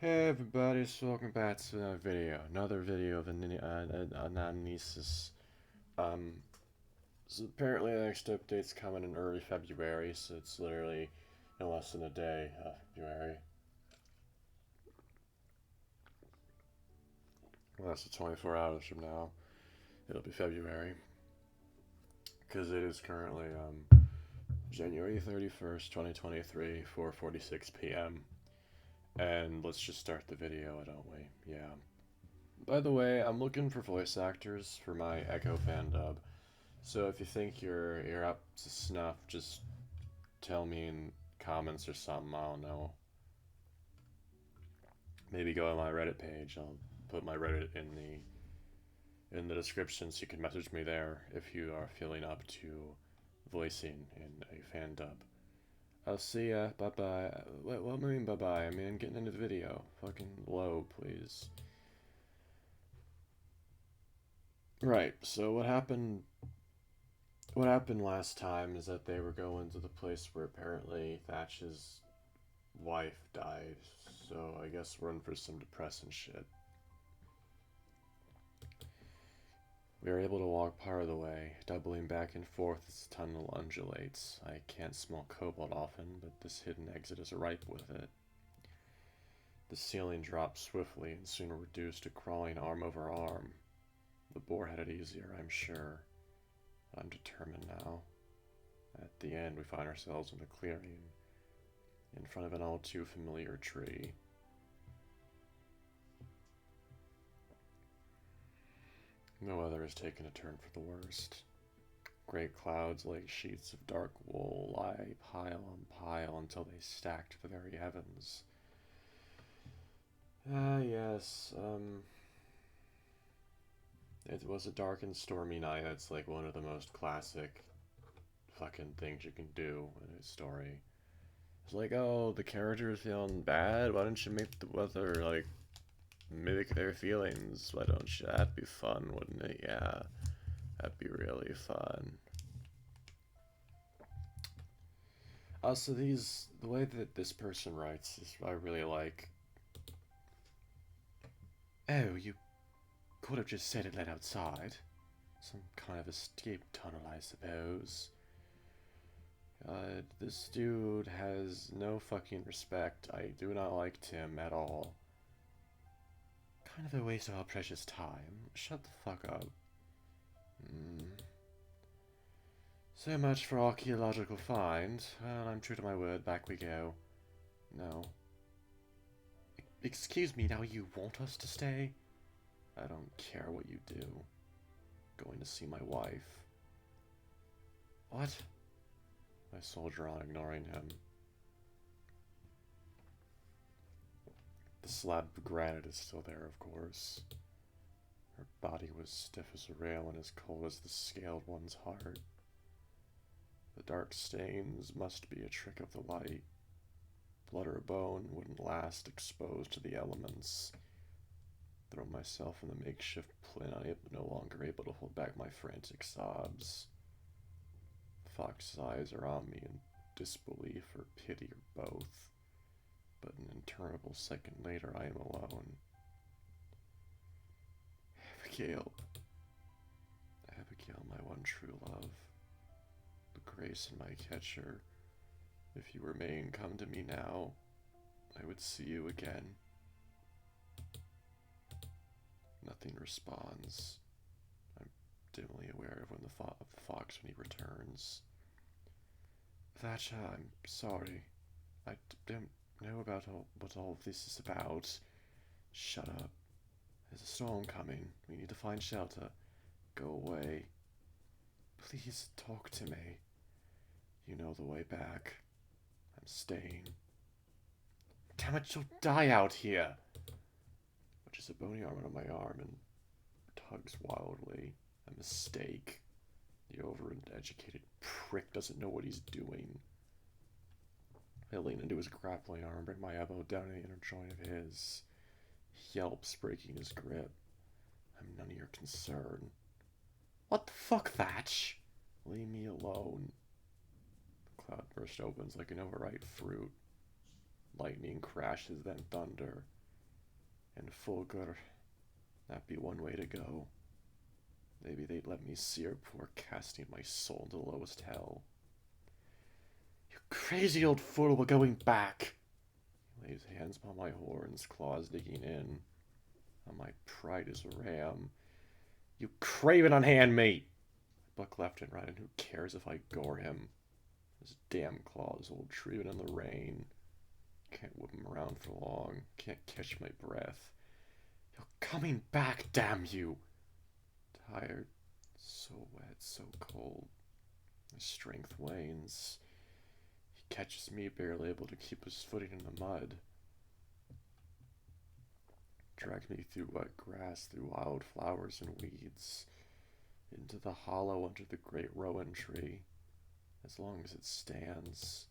Hey everybody, so welcome back to another video of Anamnesis. Um, so apparently the next update's coming in early February, so it's literally in less than a day, February. Less than 24 hours from now, it'll be February. Because it is currently, January 31st, 2023, 4:46 p.m. And let's just start the video, don't we? Yeah. By the way, I'm looking for voice actors for my Echo fan dub. So if you think you're up to snuff, just tell me in comments or something. I don't know. Maybe go on my Reddit page. I'll put my Reddit in the description so you can message me there if you are feeling up to voicing in a fan dub. I'll see ya. Bye bye. What do I mean bye bye? I mean I'm getting into the video. Fucking low, please. Right. So what happened? What happened last time is that they were going to the place where apparently Thatch's wife died, so I guess we're in for some depressing shit. We are able to walk part of the way, doubling back and forth as the tunnel undulates. I can't smell cobalt often, but this hidden exit is ripe with it. The ceiling drops swiftly and soon reduced to crawling arm over arm. The boar had it easier, I'm sure. I'm determined now. At the end, we find ourselves in a clearing, in front of an all too familiar tree. The weather has taken a turn for the worst. Great clouds like sheets of dark wool lie pile on pile until they stack to the very heavens. Yes, it was a dark and stormy night. That's like one of the most classic fucking things you can do in a story. It's like, oh, the character is feeling bad. Why don't you make the weather like mimic their feelings? Why don't you? That'd be fun, wouldn't it? Yeah, that'd be really fun. Also, the way that this person writes is I really like. Oh, you could have just said it let outside. Some kind of escape tunnel, I suppose. This dude has no fucking respect. I do not like Tim at all. Kind of a waste of our precious time. Shut the fuck up. So much for archaeological find. Well, I'm true to my word. Back we go. No. Excuse me, now you want us to stay? I don't care what you do. Going to see my wife. What? I soldier on, ignoring him. The slab of granite is still there, of course. Her body was stiff as a rail and as cold as the scaled one's heart. The dark stains must be a trick of the light. Blood or bone wouldn't last exposed to the elements. Throw myself in the makeshift plinth, no longer able to hold back my frantic sobs. The fox's eyes are on me in disbelief or pity or both, but an interminable second later I am alone. Abigail. Abigail, my one true love. The grace in my catcher. If you remain, come to me now. I would see you again. Nothing responds. I'm dimly aware of the fox when he returns. Thatcher, I'm sorry. I don't know about what all of this is about. Shut up. There's a storm coming. We need to find shelter. Go away. Please talk to me. You know the way back. I'm staying. Damn it, you'll die out here! Which is a bony arm on my arm and tugs wildly. A mistake. The overeducated prick doesn't know what he's doing. I lean into his grappling arm, bring my elbow down in the inner joint of his. He yelps, breaking his grip. I'm none of your concern. What the fuck, Thatch? Leave me alone. The cloudburst opens like an overripe fruit. Lightning crashes, then thunder. And Fulgur, that'd be one way to go. Maybe they'd let me sear poor casting my soul into the lowest hell. You crazy old fool, we're going back! He lays hands upon my horns, claws digging in. On my pride as a ram. You craven unhand me! I buck left and right, and who cares if I gore him? His damn claws will treat in the rain. Can't whip him around for long. Can't catch my breath. You're coming back, damn you! Tired, so wet, so cold. My strength wanes. He catches me, barely able to keep his footing in the mud. Drags me through wet grass, through wild flowers and weeds, into the hollow under the great rowan tree, as long as it stands.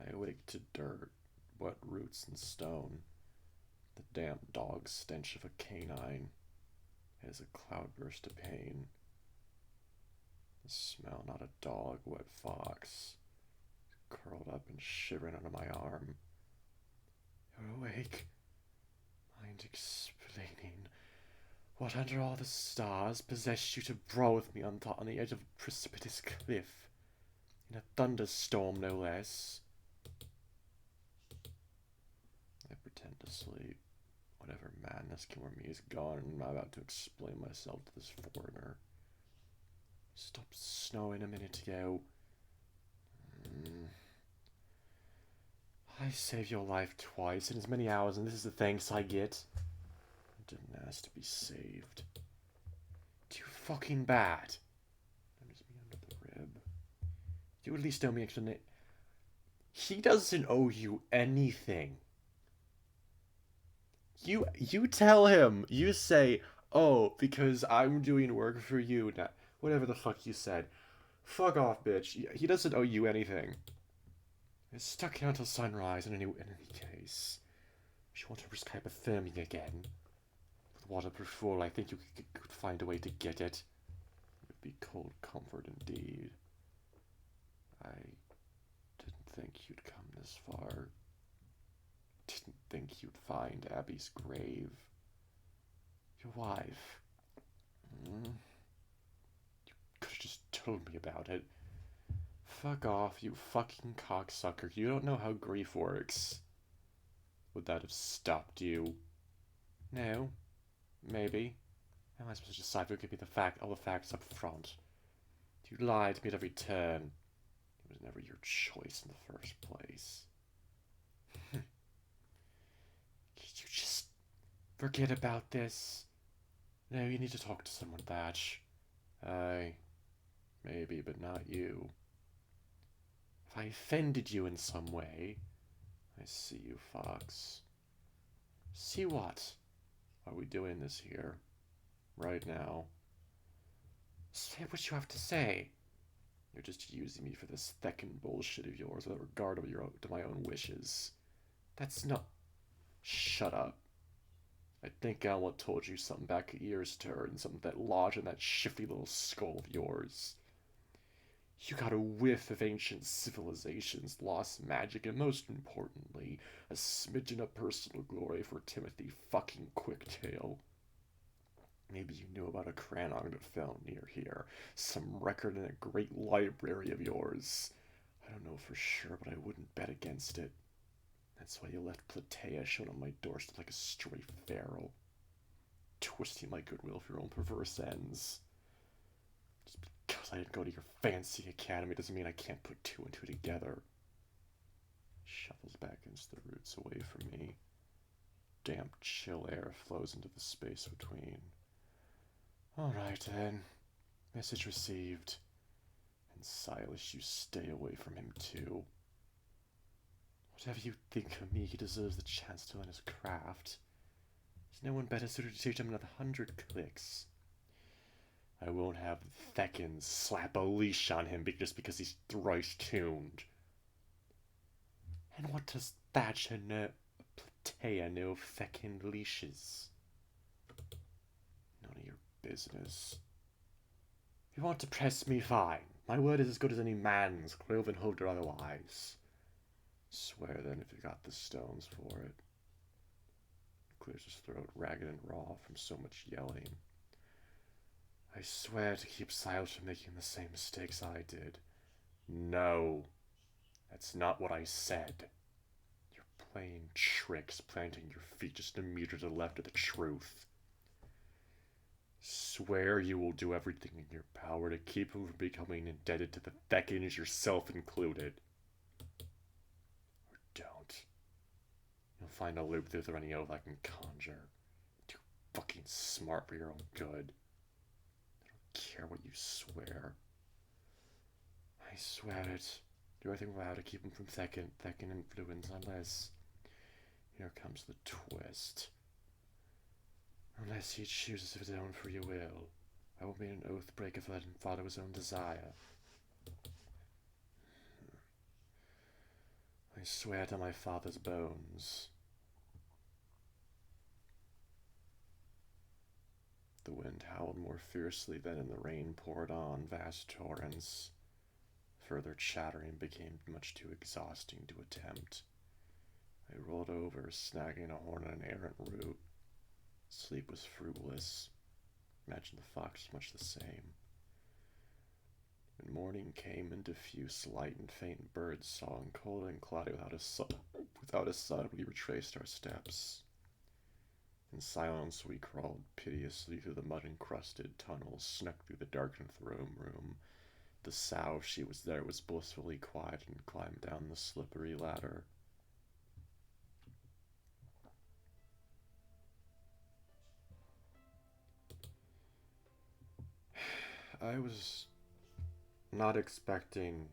I awake to dirt, wet roots and stone, the damp dog stench of a canine. It is a cloudburst of pain. The smell, not a dog, wet fox, curled up and shivering under my arm. You're awake. Mind explaining what under all the stars possessed you to brawl with me on the edge of a precipitous cliff, in a thunderstorm no less. I pretend to sleep. Whatever madness came over me is gone, and I'm about to explain myself to this foreigner. Stopped snowing a minute ago. I saved your life twice in as many hours, and this is the thanks I get. I didn't ask to be saved. Too fucking bad. Nudges me under the rib. You at least owe me explanation. He doesn't owe you anything. You tell him. You say, oh, because I'm doing work for you now. Whatever the fuck you said. Fuck off, bitch. He doesn't owe you anything. It's stuck here until sunrise in any case. If you want to risk hypothermia again, with waterproof wool, I think you could find a way to get it. It would be cold comfort indeed. I didn't think you'd come this far. Didn't think you'd find Abby's grave. Your wife. You could have just told me about it. Fuck off, you fucking cocksucker. You don't know how grief works. Would that have stopped you? No. Maybe. How am I supposed to decide who could be all the facts up front? You lied to me at every turn. It was never your choice in the first place. Could you just forget about this? No, you need to talk to someone, Thatch. Maybe, but not you. If I offended you in some way, I see you, Fox. See what? Are we doing this here? Right now? Say what you have to say. You're just using me for this theckin' bullshit of yours without regard to my own wishes. That's not... Shut up. I think Alma told you something back at year's turn, something that lodged in that shifty little skull of yours. You got a whiff of ancient civilizations, lost magic, and most importantly, a smidgen of personal glory for Timothy fucking Quicktail. Maybe you knew about a Crannog that fell near here, some record in a great library of yours. I don't know for sure, but I wouldn't bet against it. That's why you left Platea shown on my doorstep like a stray feral, twisting my goodwill for your own perverse ends. Just because I didn't go to your fancy academy doesn't mean I can't put two and two together. Shuffles back against the roots away from me. Damp, chill air flows into the space between. All right, then. Message received. And Silas, you stay away from him, too. Whatever you think of me, he deserves the chance to learn his craft. There's no one better suited to teach him another 100 clicks. I won't have Theckins slap a leash on him just because he's thrice tuned. And what does Thatcher know? Platea know of Theckin leashes? None of your business. If you want to press me, fine. My word is as good as any man's, cloven hooved or otherwise. Swear then if you got the stones for it. Clears his throat, ragged and raw from so much yelling. I swear to keep silent from making the same mistakes I did. No, that's not what I said. You're playing tricks, planting your feet just a meter to the left of the truth. Swear you will do everything in your power to keep him from becoming indebted to the Thekins, yourself included. Or don't. You'll find a loop through any oath I can conjure. Too fucking smart for your own good. I don't care what you swear. I swear it. Do everything I to keep him from Thekin influence, unless... Here comes the twist. Unless he chooses of his own free will, I will be an oath breaker for letting him follow his own desire. I swear to my father's bones. The wind howled more fiercely than, and the rain poured on vast torrents. Further chattering became much too exhausting to attempt. I rolled over, snagging a horn and an errant root. Sleep was fruitless. Imagine the fox was much the same. When morning came in diffuse light and faint bird song, cold and cloudy without a sun, we retraced our steps. In silence we crawled piteously through the mud-encrusted tunnels, snuck through the darkened throne room. The sow, if she was there, was blissfully quiet, and climbed down the slippery ladder. I was not expecting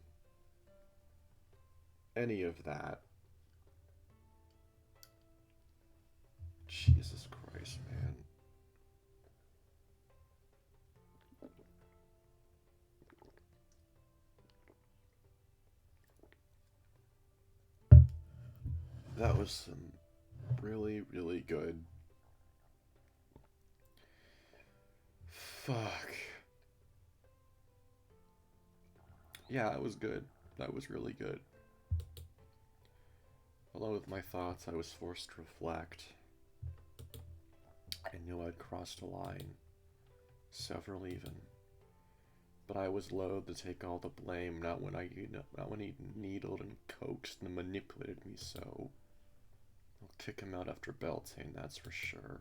any of that. Jesus Christ, man. That was some really, really good. Fuck. Yeah, it was good. That was really good. Along with my thoughts, I was forced to reflect. I knew I'd crossed a line. Several even. But I was loath to take all the blame, not when he needled and coaxed and manipulated me so. I'll kick him out after Beltane, that's for sure.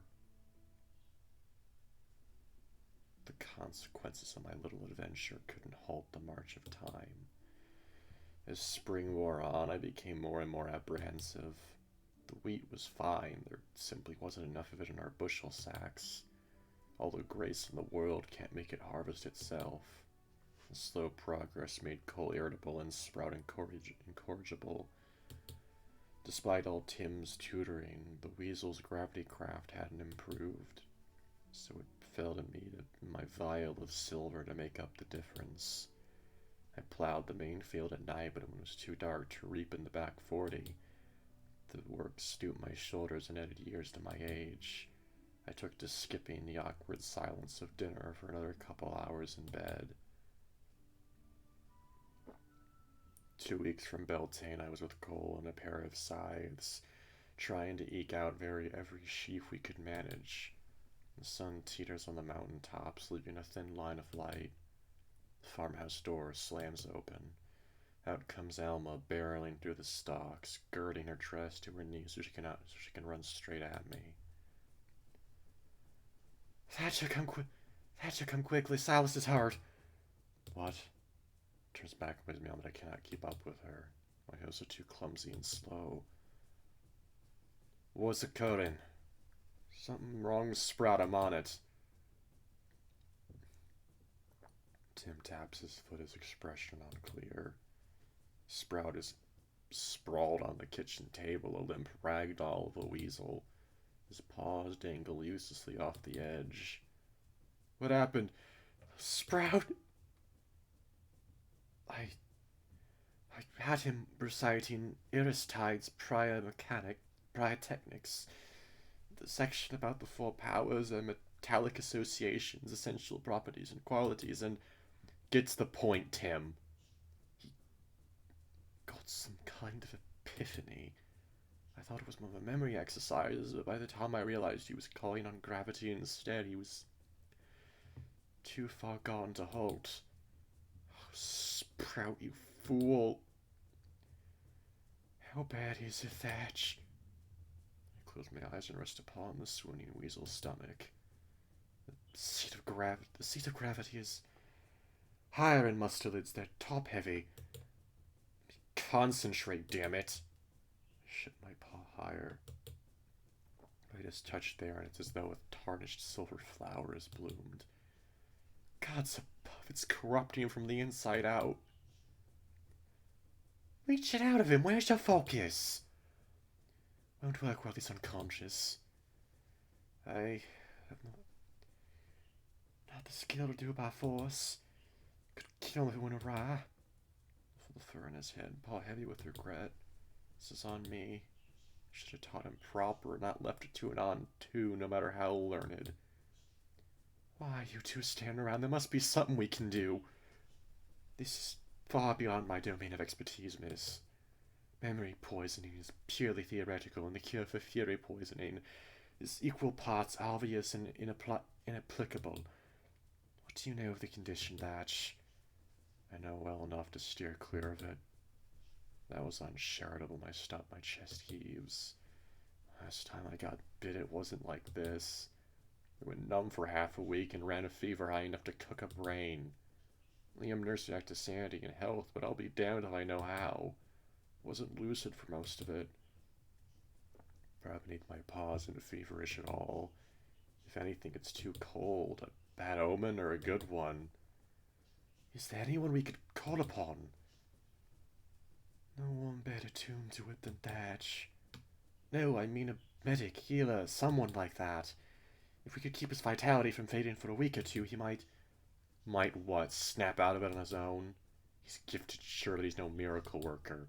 The consequences of my little adventure couldn't halt the march of time. As spring wore on, I became more and more apprehensive. The wheat was fine, there simply wasn't enough of it in our bushel sacks. All the grace in the world can't make it harvest itself. The slow progress made coal irritable and sprout incorrigible. Despite all Tim's tutoring, the weasel's gravity craft hadn't improved, so it fell to me my vial of silver to make up the difference. I plowed the main field at night, but when it was too dark to reap in the back 40, the work stooped my shoulders and added years to my age. I took to skipping the awkward silence of dinner for another couple hours in bed. 2 weeks from Beltane, I was with Cole and a pair of scythes, trying to eke out every sheaf we could manage. The sun teeters on the mountain tops, leaving a thin line of light. The farmhouse door slams open. Out comes Alma, barreling through the stalks, girding her dress to her knees so she can run straight at me. Thatcher, come quickly, Silas is hurt. What? Turns back and reminds me that I cannot keep up with her. My heels are too clumsy and slow. What's occurring? Something wrong with Sprout, I'm on it. Tim taps his foot, his expression unclear. Sprout is sprawled on the kitchen table, a limp ragdoll of a weasel. His paws dangle uselessly off the edge. What happened? Sprout? I had him reciting Aristide's Pyrotechnics, the section about the four powers and metallic associations, essential properties and qualities, and gets the point, Tim. He got some kind of a epiphany. I thought it was one of the memory exercises, but by the time I realized he was calling on gravity instead, he was too far gone to halt. Oh, Sprout, you fool. How bad is it, Thatch? I closed my eyes and rested upon the swooning weasel's stomach. The seat of gravity is higher in mustelids. They're top-heavy. Concentrate, damn it. I shift my paw higher. I just touched there, and it's as though a tarnished silver flower has bloomed. Gods above, it's corrupting him from the inside out. Reach it out of him. Where's your focus? Won't work while he's unconscious. I have not the skill to do it by force. Could kill him if it went awry. For the fur on his head, paw heavy with regret. This is on me. Should have taught him proper and not left it to an on two, no matter how learned. Why, you two stand around? There must be something we can do. This is far beyond my domain of expertise, miss. Memory poisoning is purely theoretical, and the cure for fury poisoning is equal parts obvious and inapplicable. What do you know of the condition, Thatch? I know well enough to steer clear of it. That was uncharitable. My chest heaves. Last time I got bit, it wasn't like this. I went numb for half a week and ran a fever high enough to cook a brain. I'm nursing back to sanity and health, but I'll be damned if I know how. Wasn't lucid for most of it. Probably beneath my paws and feverish at all. If anything, it's too cold. A bad omen or a good one? Is there anyone we could call upon? No one better tuned to it than Thatch. No, I mean a medic, healer, someone like that. If we could keep his vitality from fading for a week or two, he might... Might what? Snap out of it on his own? He's gifted, sure, but he's no miracle worker.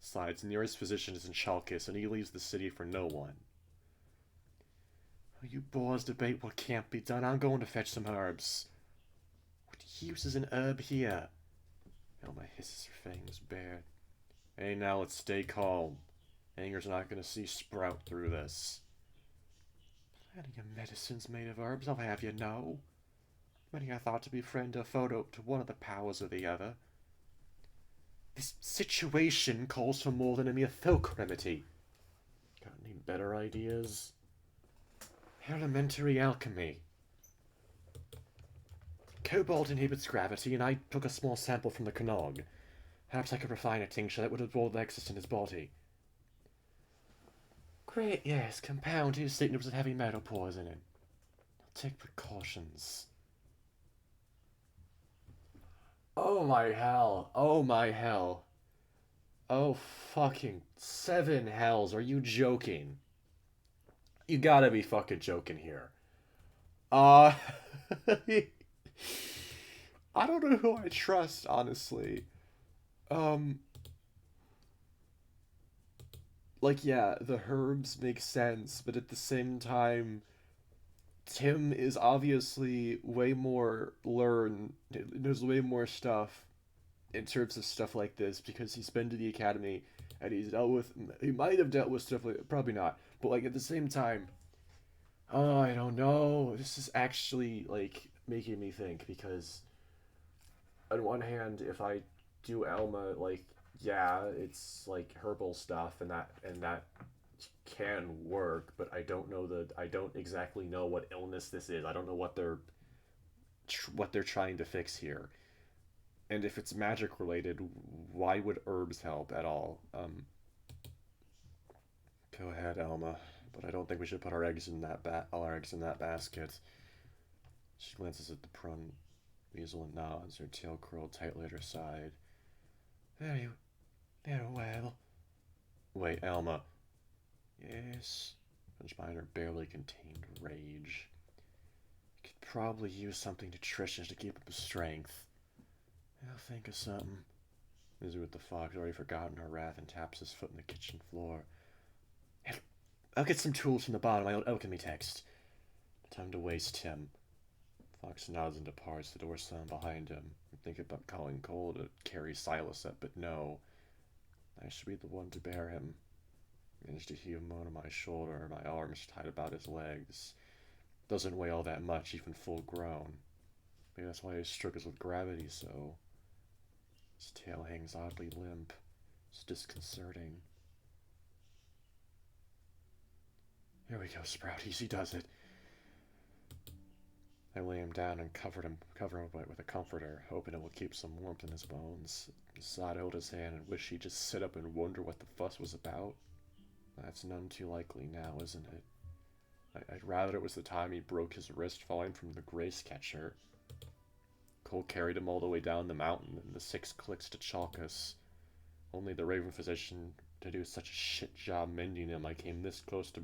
Besides, the nearest physician is in Chalkis, and he leaves the city for no one. Oh, you boors debate what can't be done. I'm going to fetch some herbs. What use is an herb here? Elma hisses her fangs bared. Hey, now let's stay calm. Anger's not going to see Sprout through this. Plenty of medicines made of herbs, I'll have you know. Many I thought to befriend a photo to one of the powers or the other. This situation calls for more than a mere folk remedy. Got any better ideas? Elementary alchemy. Cobalt inhibits gravity, and I took a small sample from the Canog. Perhaps I could refine a tincture that would absorb the excess in his body. Great, yes. Compound his signals with heavy metal poisoning. I'll take precautions. Oh my hell. Oh my hell. Oh fucking 7 hells. Are you joking? You gotta be fucking joking here. I don't know who I trust, honestly. Like, yeah, the herbs make sense, but at the same time, Tim is obviously way more learned, knows way more stuff in terms of stuff like this because he's been to the academy and he might have dealt with stuff like, probably not, but like at the same time, oh, I don't know, this is actually like making me think because on one hand, if I do Alma, like, yeah, it's like herbal stuff and that can work, but I don't exactly know what illness this is. I don't know what they're trying to fix here. And if it's magic related, why would herbs help at all? Go ahead, Alma, but I don't think we should put all our eggs in that basket. She glances at the prone weasel and nods, her tail curled tightly at her side. Very well. Wait, Alma. Yes. Finchminer barely contained rage. Could probably use something nutritious to keep up his strength. I'll think of something. Busy with the fox, already forgotten her wrath, and taps his foot in the kitchen floor. I'll get some tools from the bottom of my old alchemy text. Time to waste him. Fox nods and departs, the door slammed behind him. I'm thinking about calling Cole to carry Silas up, but no. I should be the one to bear him. Managed to heave him onto my shoulder, my arms tied about his legs. Doesn't weigh all that much, even full grown. Maybe that's why he struggles with gravity so. His tail hangs oddly limp. It's disconcerting. Here we go, Sprout. Easy does it. I lay him down and cover him with a comforter, hoping it will keep some warmth in his bones. Zod held his hand and wished he'd just sit up and wonder what the fuss was about. That's none too likely now, isn't it? I'd rather it was the time he broke his wrist falling from the grace catcher. Cole carried him all the way down the mountain and the 6 clicks to Chalkus. Only the Raven physician to do such a shit job mending him I came this close to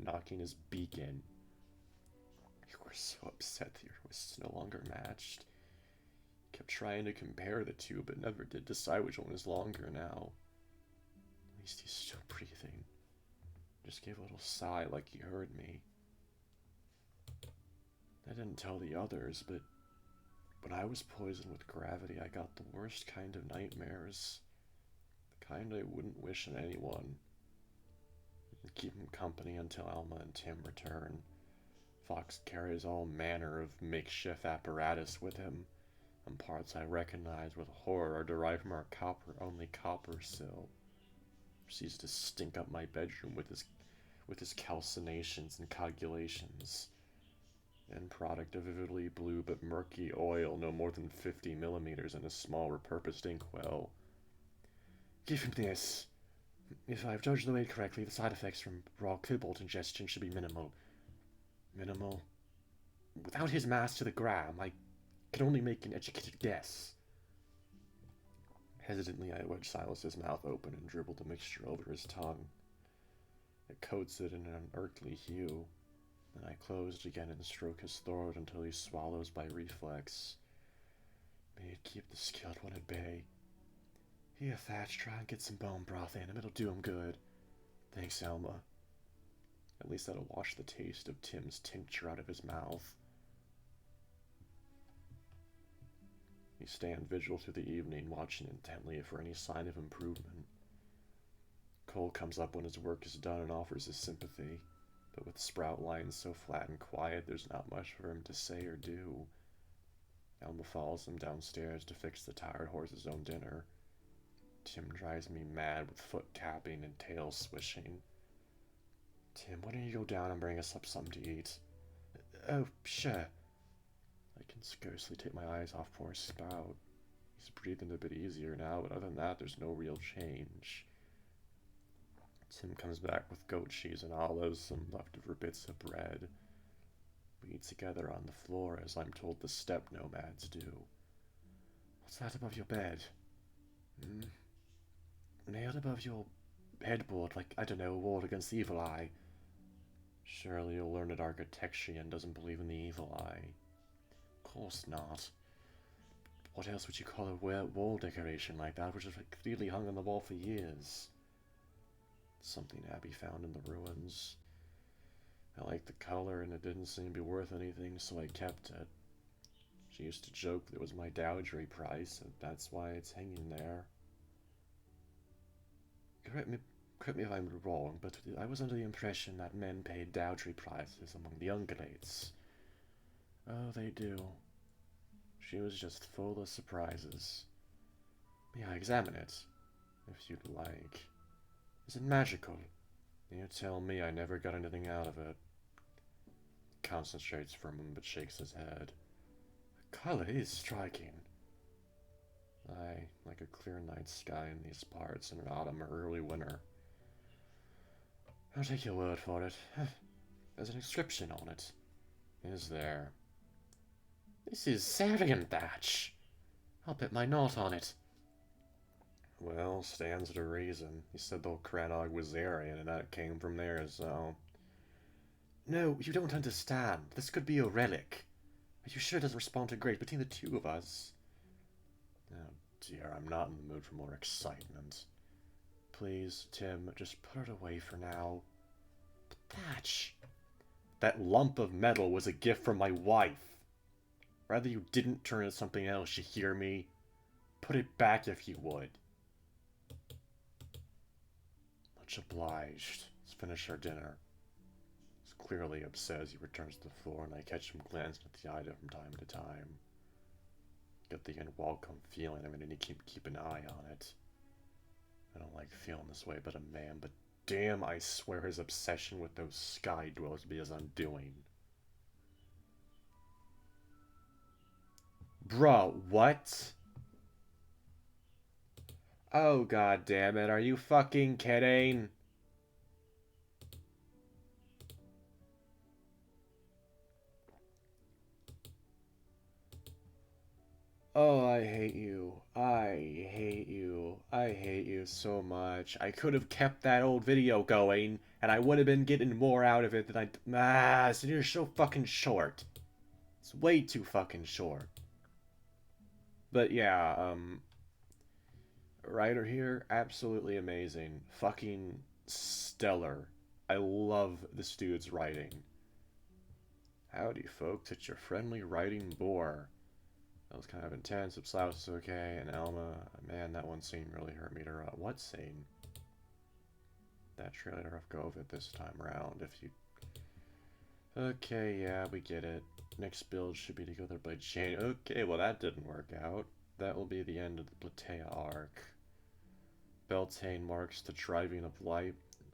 knocking his beak in. You were so upset that your wrists no longer matched. Kept trying to compare the two, but never did decide which one was longer now. At least he's still breathing. Just gave a little sigh like he heard me. I didn't tell the others, but when I was poisoned with gravity, I got the worst kind of nightmares. The kind I wouldn't wish on anyone. And keep him company until Alma and Tim return. Fox carries all manner of makeshift apparatus with him, and parts I recognize with horror are derived from our only copper sill. Proceeds to stink up my bedroom with his calcinations and coagulations. End product of vividly blue but murky oil no more than 50 millimeters in a small repurposed inkwell. Give him this. If I've judged the weight correctly, the side effects from raw cobalt ingestion should be minimal. Minimal? Without his mass to the gram, I can only make an educated guess. Hesitantly, I wedged Silas's mouth open and dribbled the mixture over his tongue. It coats it in an unearthly hue. Then I closed again and stroke his throat until he swallows by reflex. May it keep the skilled one at bay. Here, Thatch, try and get some bone broth in him. It'll do him good. Thanks, Alma. At least that'll wash the taste of Tim's tincture out of his mouth. We stand vigil through the evening, watching intently for any sign of improvement. Cole comes up when his work is done and offers his sympathy, but with Sprout lying so flat and quiet, there's not much for him to say or do. Alma follows him downstairs to fix the tired horse's own dinner. Tim drives me mad with foot tapping and tail swishing. Tim, why don't you go down and bring us up something to eat? Oh, sure. I can scarcely take my eyes off poor Sprout. He's breathing a bit easier now, but other than that, there's no real change. Tim comes back with goat cheese and olives, some leftover bits of bread. We eat together on the floor, as I'm told the steppe nomads do. What's that above your bed? Nailed above your headboard, like, I don't know, a wall against the evil eye. Surely you'll learn that architecturean doesn't believe in the evil eye. Of course not. What else would you call a wall decoration like that, which is clearly hung on the wall for years? Something Abby found in the ruins. I liked the color, and it didn't seem to be worth anything, so I kept it. She used to joke that it was my dowry price, and that's why it's hanging there. Correct me if I'm wrong, but I was under the impression that men paid dowry prices among the ungulates. Oh, they do. She was just full of surprises. May I examine it, if you'd like? Is it magical? You tell me I never got anything out of it. Concentrates for a moment but shakes his head. The color is striking. Aye, like a clear night sky in these parts in autumn or early winter. I'll take your word for it. There's an inscription on it. Is there? This is Sarian thatch. I'll bet my knot on it. Well, stands to reason. He said the Cranog was Aryan, and that came from there, so... No, you don't understand. This could be a relic. Are you sure it doesn't respond to great between the two of us? Oh dear, I'm not in the mood for more excitement. Please, Tim, just put it away for now. But Thatch, that lump of metal was a gift from my wife. Rather you didn't turn it something else, you hear me? Put it back if you would. Much obliged. Let's finish our dinner. He's clearly upset as he returns to the floor, and I catch him glancing at the item from time to time. Get the unwelcome feeling I'm gonna need to keep an eye on it. I don't like feeling this way about a man, but damn, I swear his obsession with those sky dwellers will be his undoing. Bro, what? Oh, god damn it, are you fucking kidding? Oh, I hate you. I hate you. I hate you so much. I could have kept that old video going, and I would have been getting more out of it than I... Ah, so you're so fucking short. It's way too fucking short. But yeah, writer here, absolutely amazing. Fucking stellar. I love this dude's writing. Howdy, folks. It's your friendly writing bore. That was kind of intense. Upslaus is okay. And Alma, man, that one scene really hurt me to... what scene? That trailer of go of it this time around. If you... Okay, yeah, we get it. Next build should be to go there by Jane. Okay, well that didn't work out. That will be the end of the Platea arc. Beltane marks the driving of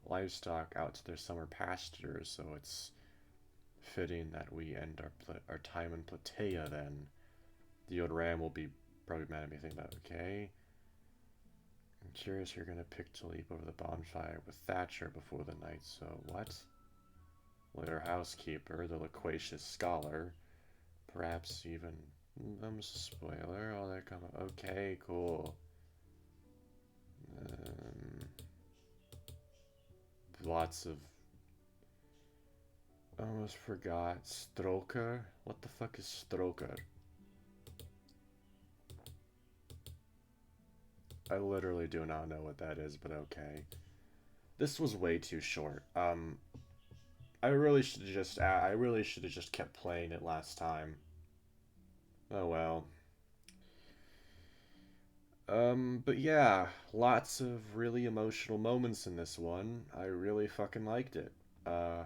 livestock out to their summer pastures, so it's fitting that we end our time in Platea then. The old ram will be probably mad at me thinking about, okay. I'm curious you're gonna pick to leap over the bonfire with Thatcher before the night, so what? Later housekeeper, the loquacious scholar, perhaps even, a spoiler, all that kind of, okay, cool. Lots of, I almost forgot, Stroker? What the fuck is Stroker? I literally do not know what that is, but okay. This was way too short. I really should have just kept playing it last time. Oh well. But yeah, lots of really emotional moments in this one. I really fucking liked it. A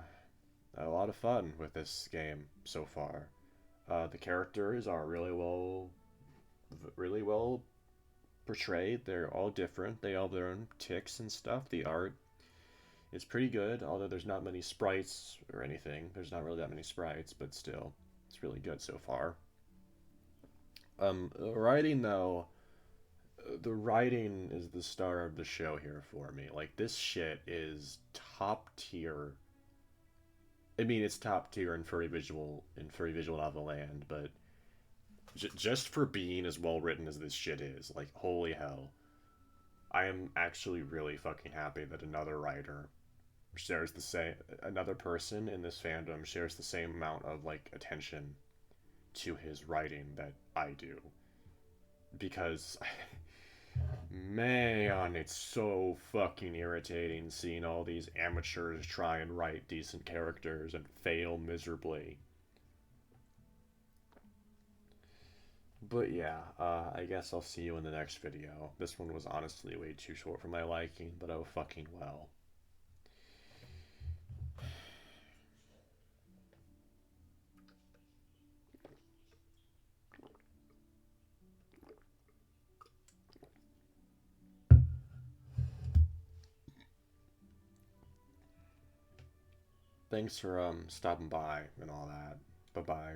lot of fun with this game so far. The characters are really well portrayed. They're all different. They all have their own ticks and stuff. The art is pretty good, although there's not many sprites or anything. There's not really that many sprites, but still, it's really good so far. Writing though, the writing is the star of the show here for me. Like this shit is top tier. I mean, it's top tier in furry visual novel land, but just for being as well written as this shit is, like holy hell, I am actually really fucking happy that another writer shares the same, another person in this fandom shares the same amount of like attention to his writing that I do, because man, it's so fucking irritating seeing all these amateurs try and write decent characters and fail miserably. But yeah, I guess I'll see you in the next video. This one was honestly way too short for my liking, but oh fucking well. Thanks for stopping by and all that. Bye bye.